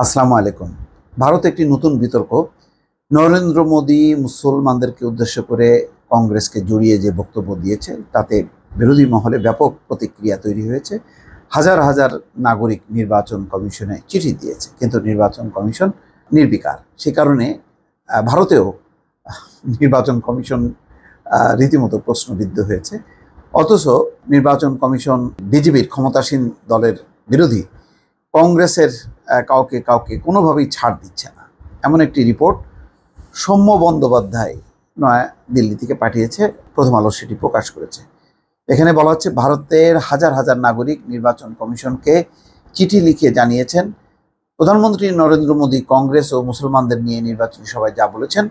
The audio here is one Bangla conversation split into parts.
আসসালামু আলাইকুম। ভারতে একটি নতুন বিতর্ক। নরেন্দ্র মোদী মুসলমানদেরকে উদ্দেশ্য করে কংগ্রেসকে জড়িয়ে যে বক্তব্য দিয়েছে তাতে বিরোধী মহলে ব্যাপক প্রতিক্রিয়া তৈরি হয়েছে। হাজার হাজার নাগরিক নির্বাচন কমিশনে চিঠি দিয়েছে, কিন্তু নির্বাচন কমিশন নির্বিকার। সে কারণে ভারতেও নির্বাচন কমিশন রীতিমতো প্রশ্নবিদ্ধ হয়েছে। অথচ নির্বাচন কমিশন বিজেপির ক্ষমতাসীন দলের বিরোধী কংগ্রেসের কাউকে কাউকে কোনোভাবেই ছাড় দিচ্ছে না, এমন একটি রিপোর্ট সৌম্য বন্দ্যোপাধ্যায় নয়া দিল্লি থেকে পাঠিয়েছে। প্রথম আলো সেটি প্রকাশ করেছে। এখানে বলা হচ্ছে, ভারতের হাজার হাজার নাগরিক নির্বাচন কমিশনকে চিঠি লিখে জানিয়েছেন প্রধানমন্ত্রী নরেন্দ্র মোদী কংগ্রেস ও মুসলমানদের নিয়ে নির্বাচনী সভায় যা বলেছেন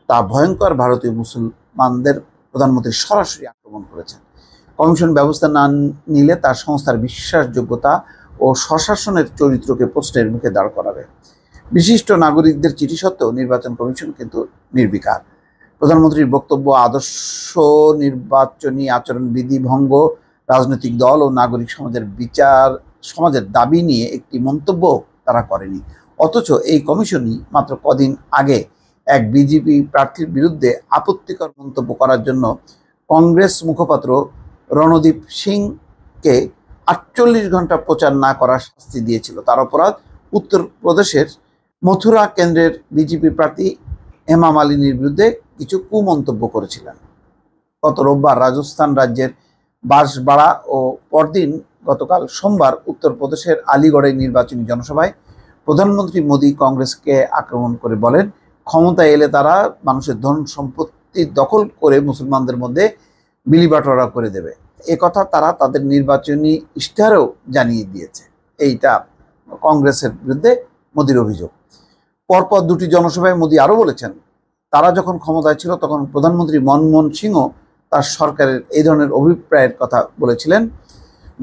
তা ভয়ঙ্কর। ভারতীয় মুসলমানদের প্রধানমন্ত্রী সরাসরি আক্রমণ করেছেন। কমিশন ব্যবস্থা না নিলে তার সংস্থার বিশ্বাসযোগ্যতা ও স্বশাসনের চরিত্রকে প্রশ্নের মুখে দাঁড় করাবে। বিশিষ্ট নাগরিকদের চিঠি সত্ত্বেও নির্বাচন কমিশন কিন্তু নির্বিকার। প্রধানমন্ত্রীর বক্তব্য আদর্শ নির্বাচনী আচরণবিধি ভঙ্গ, রাজনৈতিক দল ও নাগরিক সমাজের দাবি নিয়ে একটি মন্তব্য তারা করেনি। অথচ এই কমিশনই মাত্র কদিন আগে এক বিজেপি প্রার্থীর বিরুদ্ধে আপত্তিকর মন্তব্য করার জন্য কংগ্রেস মুখপাত্র রণদীপ সিংকে 48 ঘন্টা প্রচার না করার শাস্তি দিয়েছিল। তার অপরাধ, উত্তরপ্রদেশের মথুরা কেন্দ্রের বিজেপি প্রার্থী হেমা মালিনীর বিরুদ্ধে কিছু কুমন্তব্য করেছিলেন। গত রোববার রাজস্থান রাজ্যের বাঁশবাড়া ও পরদিন গতকাল সোমবার উত্তরপ্রদেশের আলিগড়ের নির্বাচনী জনসভায় প্রধানমন্ত্রী মোদী কংগ্রেসকে আক্রমণ করে বলেন, ক্ষমতায় এলে তারা মানুষের ধন সম্পত্তি দখল করে মুসলমানদের মধ্যে বিলিবাটোয়ারা করে দেবে। কথা তারা তাদের নির্বাচনী ইশতেহারেও জানিয়ে দিয়েছে। এইটা কংগ্রেসের বিরুদ্ধে মোদির অভিযোগ। পরপর দুটি জনসভায় মোদি আরও বলেছেন, তারা যখন ক্ষমতায় ছিল তখন প্রধানমন্ত্রী মনমোহন সিংও তার সরকারের এই ধরনের অভিপ্রায়ের কথা বলেছিলেন।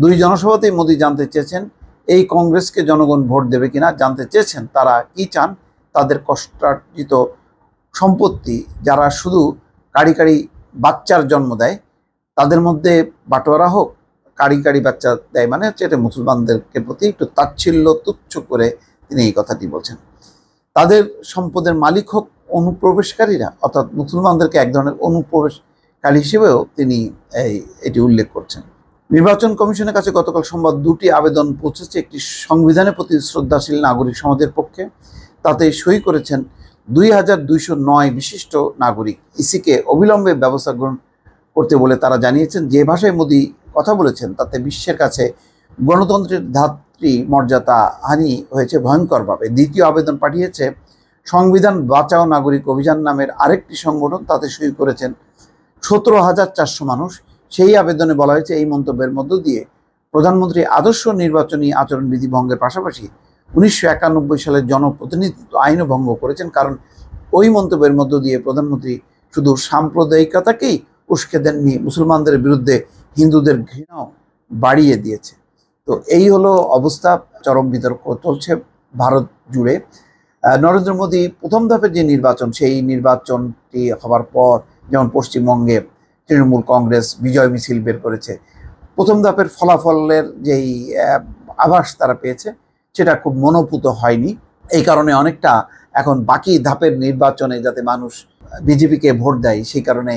দুই জনসভাতেই মোদি জানতে চেয়েছেন এই কংগ্রেসকে জনগণ ভোট দেবে কিনা। জানতে চেয়েছেন তারা কি চান, তাদের কষ্টার্জিত সম্পত্তি যারা শুধু কাড়ি কাড়ি বাচ্চার জন্ম দেয় তাদের মধ্যে বাটোয়ারা হোক। কাড়ি কাড়ি বাচ্চা দেয় মানে হচ্ছে এটা মুসলমানদেরকে প্রতি একটু তাচ্ছিল্য তুচ্ছ করে তিনি এই কথাটি বলছেন। তাদের সম্পদের মালিক হোক অনুপ্রবেশকারীরা, অর্থাৎ মুসলমানদেরকে এক ধরনের অনুপ্রবেশকারী হিসেবেও তিনি এটি উল্লেখ করছেন। নির্বাচন কমিশনের কাছে গতকাল সোমবার দুটি আবেদন পৌঁছেছে। একটি সংবিধানের প্রতি শ্রদ্ধাশীল নাগরিক সমাজের পক্ষে, তাতে সই করেছেন 2209 বিশিষ্ট নাগরিক। ইসিকে অবিলম্বে ব্যবস্থা গ্রহণ করতে বলে তারা জানিয়েছেন। যে ভাষায় মোদি কথা বলেছেন তাতে বিশ্বের কাছে গণতন্ত্রের ধাত্রী মর্যাদা হানি হয়েছে ভয়ঙ্করভাবে। দ্বিতীয় আবেদন পাঠিয়েছে সংবিধান বাঁচাও নাগরিক অভিযান নামের আরেকটি সংগঠন, তাতে সই করেছেন 17,400 মানুষ। সেই আবেদনে বলা হয়েছে, এই মন্তব্যের মধ্য দিয়ে প্রধানমন্ত্রী আদর্শ নির্বাচনী আচরণবিধি ভঙ্গের পাশাপাশি 1991 সালের জনপ্রতিনিধিত্ব আইনও ভঙ্গ করেছেন। কারণ ওই মন্তব্যের মধ্য দিয়ে প্রধানমন্ত্রী শুধু সাম্প্রদায়িকতাকেই উস্কে দেননি, মুসলমানদের বিরুদ্ধে হিন্দুদের ঘৃণাও বাড়িয়ে দিয়েছে। তো এই হলো অবস্থা। চরম বিতর্ক চলছে ভারত জুড়ে। নরেন্দ্র মোদী প্রথম ধাপের যে নির্বাচন, সেই নির্বাচনটি হবার পর যেমন পশ্চিমবঙ্গে তৃণমূল কংগ্রেস বিজয় মিছিল বের করেছে, প্রথম ধাপের ফলাফলের যেই আভাস তারা পেয়েছে সেটা খুব মনোপুত হয়নি। এই কারণে অনেকটা এখন বাকি ধাপের নির্বাচনে যাতে মানুষ বিজেপিকে ভোট দেয়, সেই কারণে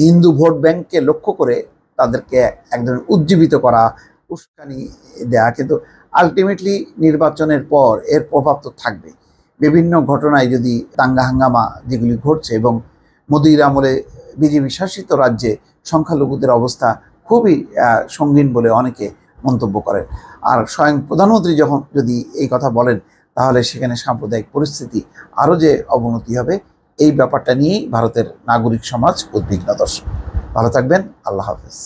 হিন্দু ভোট ব্যাংককে লক্ষ্য করে তাদেরকে এক ধরনের উজ্জীবিত করা, উস্কানি দেয়া। কিন্তু আলটিমেটলি নির্বাচনের পর এর প্রভাব তো থাকবে। বিভিন্ন ঘটনায় যদি দাঙ্গা হাঙ্গামা যেগুলি ঘটছে, এবং মোদির আমলে বিজেপি শাসিত রাজ্যে সংখ্যালঘুদের অবস্থা খুবই সঙ্গীন বলে অনেকে মন্তব্য করেন। আর স্বয়ং প্রধানমন্ত্রী যখন যদি এই কথা বলেন, তাহলে সেখানে সাম্প্রদায়িক পরিস্থিতি আরও যে অবনতি হবে, এই ব্যাপারটা নিয়েই ভারতের নাগরিক সমাজ উদ্বিগ্ন। দর্শক, ভালো থাকবেন। আল্লাহ হাফেজ।